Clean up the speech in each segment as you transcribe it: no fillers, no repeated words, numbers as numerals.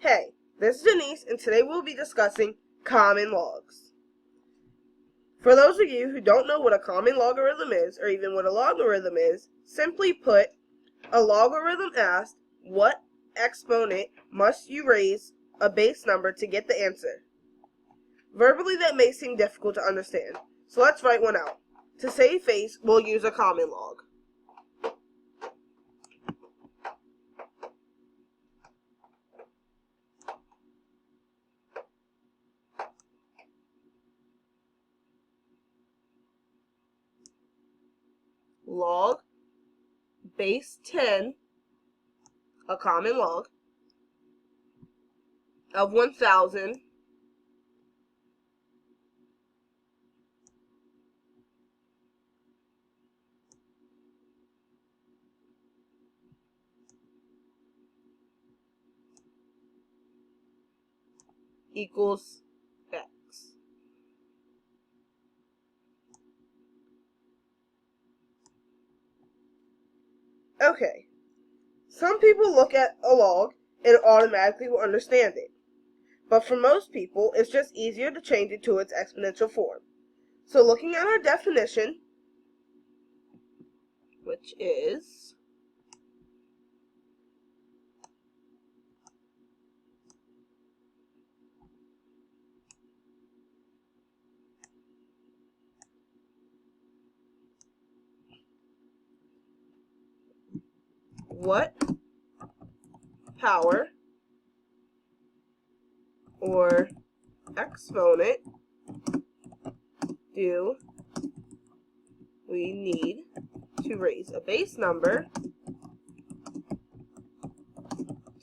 Hey, this is Denise, and today we'll be discussing common logs. For those of you who don't know what a common logarithm is, or even what a logarithm is, simply put, a logarithm asks, what exponent must you raise a base number to get the answer? Verbally, that may seem difficult to understand, so let's write one out. To save face, we'll use a common log. Log base 10, a common log, of 1,000 equals x. Okay, some people look at a log and automatically will understand it. But for most people, it's just easier to change it to its exponential form. So looking at our definition, which is what power or exponent do we need to raise a base number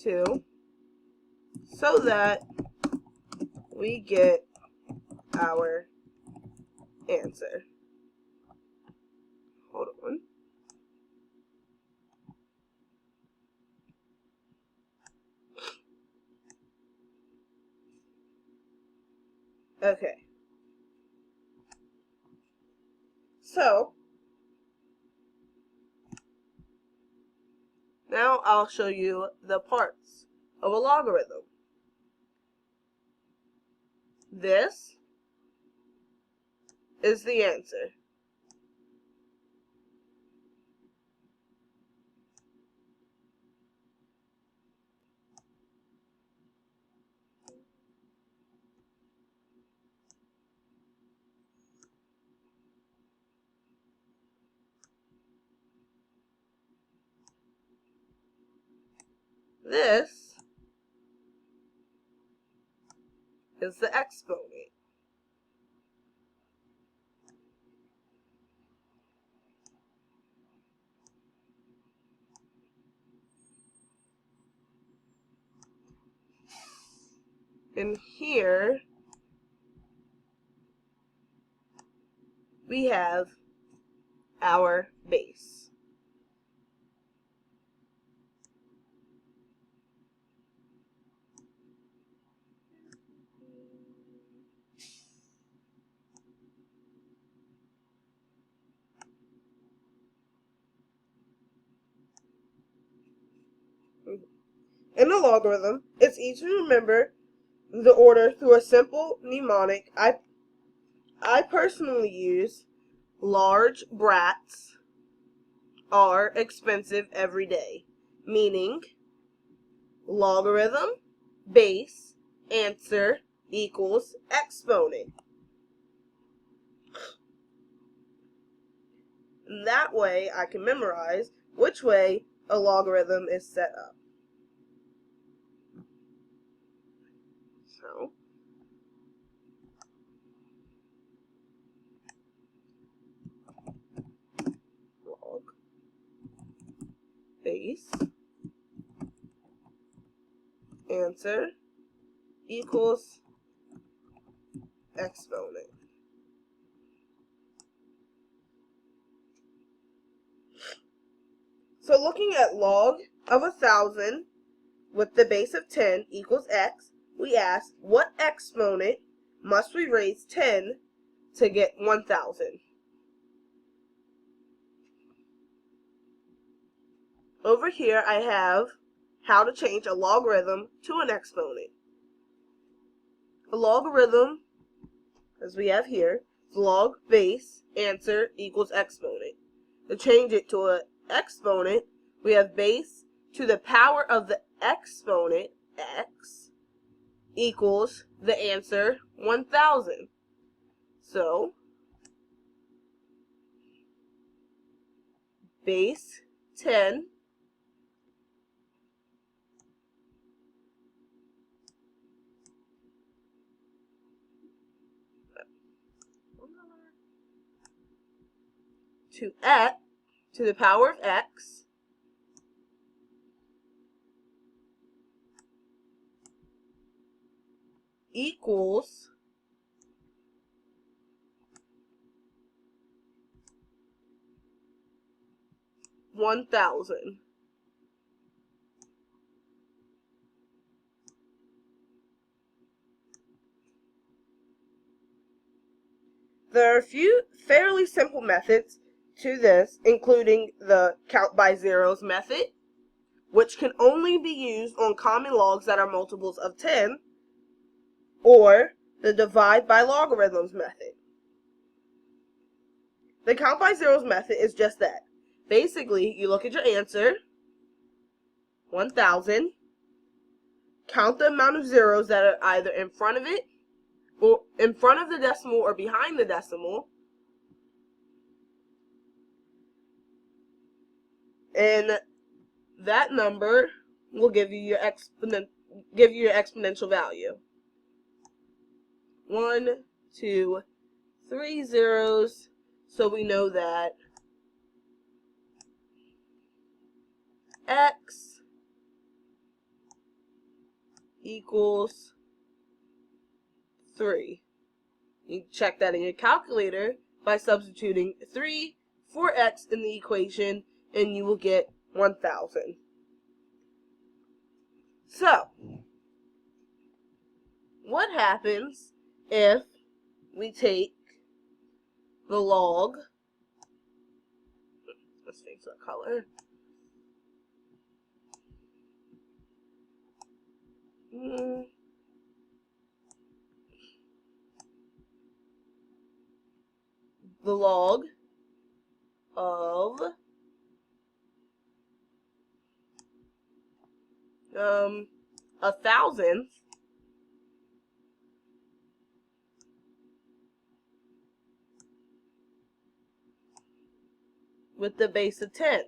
to so that we get our answer? Hold on. Okay. So, now I'll show you the parts of a logarithm. This is the answer. This is the exponent. And here we have our base. In a logarithm, it's easy to remember the order through a simple mnemonic. I personally use large brats are expensive every day, meaning logarithm base answer equals exponent. And that way I can memorize which way a logarithm is set up. So, log base answer equals exponent. So looking at log of 1,000 with the base of 10 equals x, we ask what exponent must we raise 10 to get 1,000? Over here I have how to change a logarithm to an exponent. A logarithm, as we have here, log base answer equals exponent. To change it to an exponent, we have base to the power of the exponent, x, equals the answer 1000. So, base 10 to x to the power of x equals 1000. There are a few fairly simple methods to this, including the count by zeros method, which can only be used on common logs that are multiples of 10, or the divide by logarithms method. The count by zeros method is just that. Basically, you look at your answer, 1000, count the amount of zeros that are either in front of it, or in front of the decimal or behind the decimal, and that number will give you your exponential value. 1, 2, 3 zeros, so we know that x equals 3. You check that in your calculator by substituting 3 for x in the equation, and you will get 1000. So, what happens if we take the log, let's change the color, the log of 1000 with the base of 10.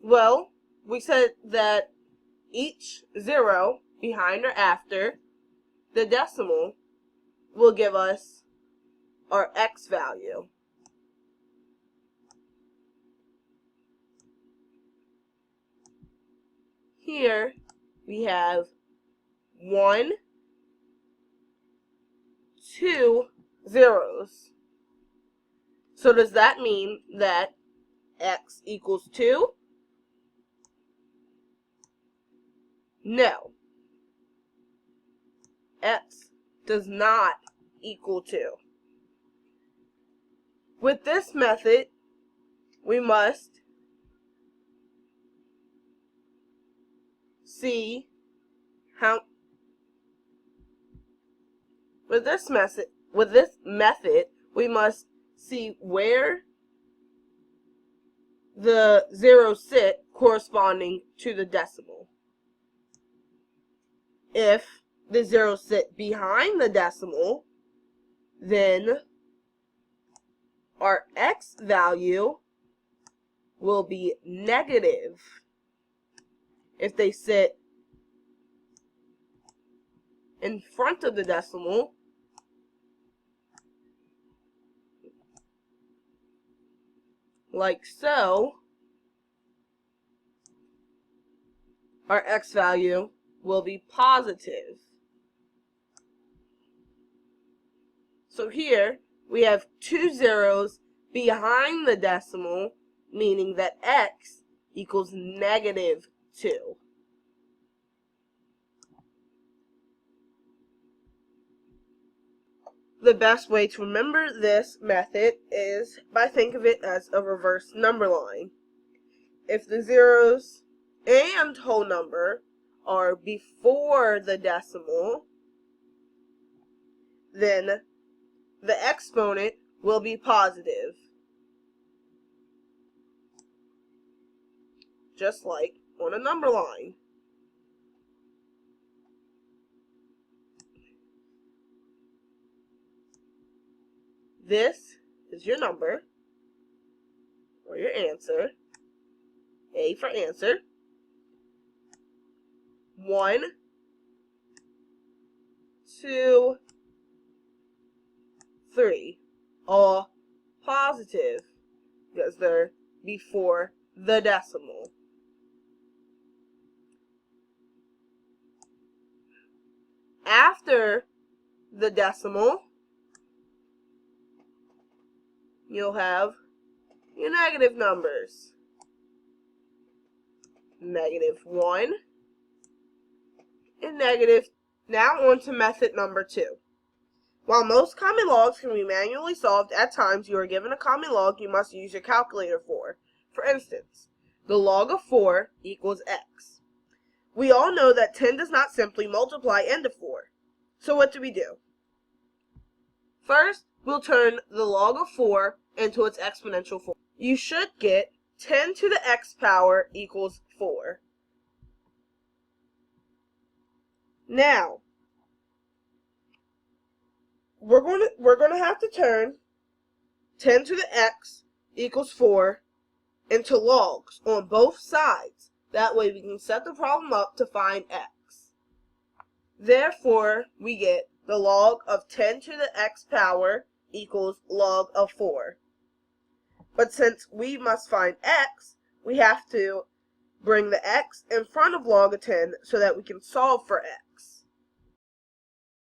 Well, we said that each zero behind or after the decimal will give us our x value. Here we have 1, 2 zeros. So does that mean that x equals 2? No. X does not equal 2. With this method, we must see how, with this method, we must see where the zeros sit corresponding to the decimal. If the zeros sit behind the decimal, then our x value will be negative. If they sit in front of the decimal, like so, our x value will be positive. So here we have 2 zeros behind the decimal, meaning that x equals negative 2. The best way to remember this method is by thinking of it as a reverse number line. if the zeros and whole number are before the decimal, then the exponent will be positive, just like on a number line. This is your number, or your answer. A for answer. 1, 2, 3. All positive because they're before the decimal. After the decimal, you'll have your negative numbers. -1 and negative. Now on to method number 2. While most common logs can be manually solved, at times you are given a common log you must use your calculator for. For instance, the log of 4 equals x. We all know that 10 does not simply multiply into 4. So what do? First, we'll turn the log of 4 into its exponential form. You should get 10 to the x power equals 4. Now, we're going to have to turn 10 to the x equals 4 into logs on both sides. That way we can set the problem up to find x. Therefore, we get the log of 10 to the x power equals log of 4. But since we must find x, we have to bring the x in front of log of 10 so that we can solve for x.